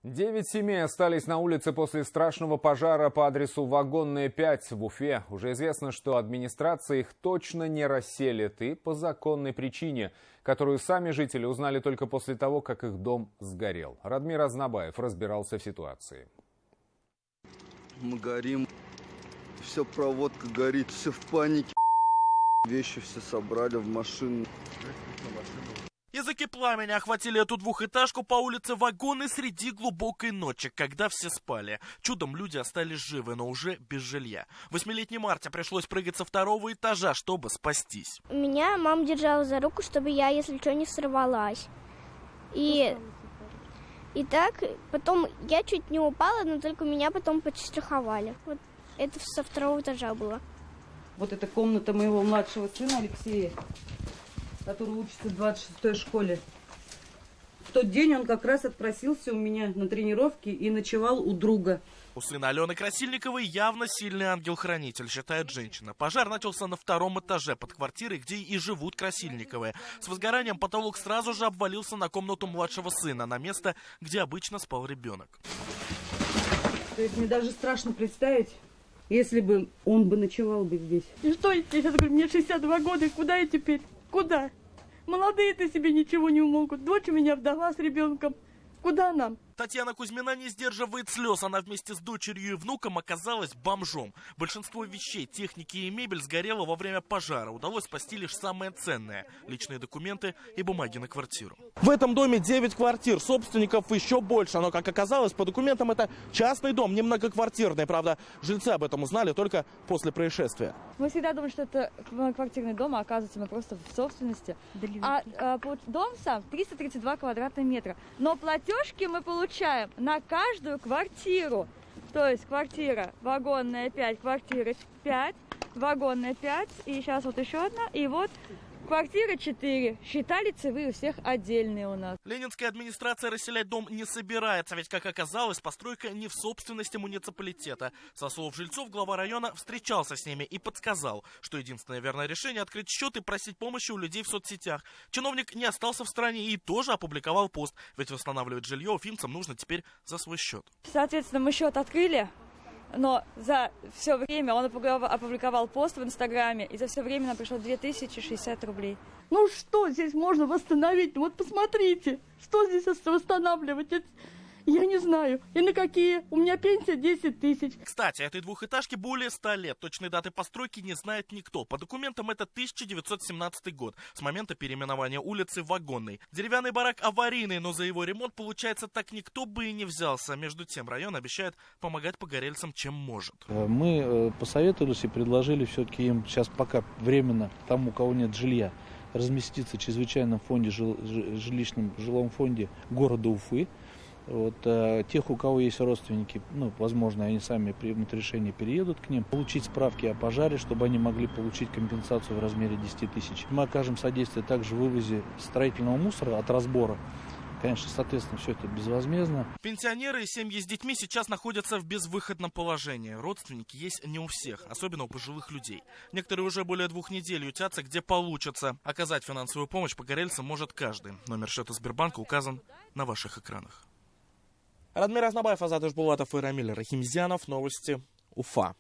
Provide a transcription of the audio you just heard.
9 семей остались на улице после страшного пожара по адресу Вагонная 5 в Уфе. Уже известно, что администрация их точно не расселит и по законной причине, которую сами жители узнали только после того, как их дом сгорел. Радмир Азнабаев разбирался в ситуации. Мы горим, все проводка горит, все в панике. Вещи все собрали в машину. Языки пламени охватили эту двухэтажку по улице Вагонной среди глубокой ночи, когда все спали. Чудом люди остались живы, но уже без жилья. 8-летней Марте пришлось прыгать со 2-го этажа, чтобы спастись. Меня мама держала за руку, чтобы я, если что, не сорвалась. И так, потом я чуть не упала, но только меня потом подстраховали. Вот это со 2-го этажа было. Вот эта комната моего младшего сына Алексея, который учится в 26-й школе. В тот день он как раз отпросился у меня на тренировке и ночевал у друга. У сына Алены Красильниковой явно сильный ангел-хранитель, считает женщина. Пожар начался на 2-м этаже под квартирой, где и живут Красильниковы. С возгоранием потолок сразу же обвалился на комнату младшего сына, на место, где обычно спал ребенок. То есть мне даже страшно представить, если бы он бы ночевал бы здесь. И что я сейчас говорю, мне 62 года, и куда я теперь? Куда? Молодые-то себе ничего не могут. Дочь у меня вдова с ребенком. Куда нам? Татьяна Кузьмина не сдерживает слез. Она вместе с дочерью и внуком оказалась бомжом. Большинство вещей, техники и мебель сгорело во время пожара. Удалось спасти лишь самое ценное – личные документы и бумаги на квартиру. В этом доме 9 квартир, собственников еще больше. Но, как оказалось, по документам это частный дом, не многоквартирный. Правда, жильцы об этом узнали только после происшествия. Мы всегда думали, что это квартирный дом, а оказывается, мы просто в собственности. Дом сам 332 квадратных метра. Но платежки мы получаем на каждую квартиру. То есть квартира Вагонная 5, квартира 5, Вагонная 5, и сейчас вот еще одна, и вот квартира 4. Счета лицевые у всех отдельные у нас. Ленинская администрация расселять дом не собирается, ведь, как оказалось, постройка не в собственности муниципалитета. Со слов жильцов, глава района встречался с ними и подсказал, что единственное верное решение – открыть счет и просить помощи у людей в соцсетях. Чиновник не остался в стороне и тоже опубликовал пост, ведь восстанавливать жилье уфимцам нужно теперь за свой счет. Соответственно, мы счет открыли. Но за все время он опубликовал пост в Инстаграме, и за все время нам пришло 2060 рублей. Ну что здесь можно восстановить? Вот посмотрите, что здесь восстанавливать? Я не знаю. И на какие? У меня пенсия 10 тысяч. Кстати, этой двухэтажке более 100 лет. Точной даты постройки не знает никто. По документам это 1917 год, с момента переименования улицы Вагонной. Деревянный барак аварийный, но за его ремонт, получается, так никто бы и не взялся. Между тем, район обещает помогать погорельцам, чем может. Мы посоветовались и предложили все-таки им сейчас пока временно, тому, у кого нет жилья, разместиться в чрезвычайном фонде, жилом фонде города Уфы. Вот, тех, у кого есть родственники, возможно, они сами примут решение, переедут к ним, получить справки о пожаре, чтобы они могли получить компенсацию в размере 10 тысяч. Мы окажем содействие также в вывозе строительного мусора от разбора. Конечно, соответственно, все это безвозмездно. Пенсионеры и семьи с детьми сейчас находятся в безвыходном положении. Родственники есть не у всех, особенно у пожилых людей. Некоторые уже более 2 недель ютятся, где получится. Оказать финансовую помощь погорельцам может каждый. Номер счета Сбербанка указан на ваших экранах. Радмир Азнабаев, Азат Ишбулатов и Рамиль Рахимзянов. Новости Уфа.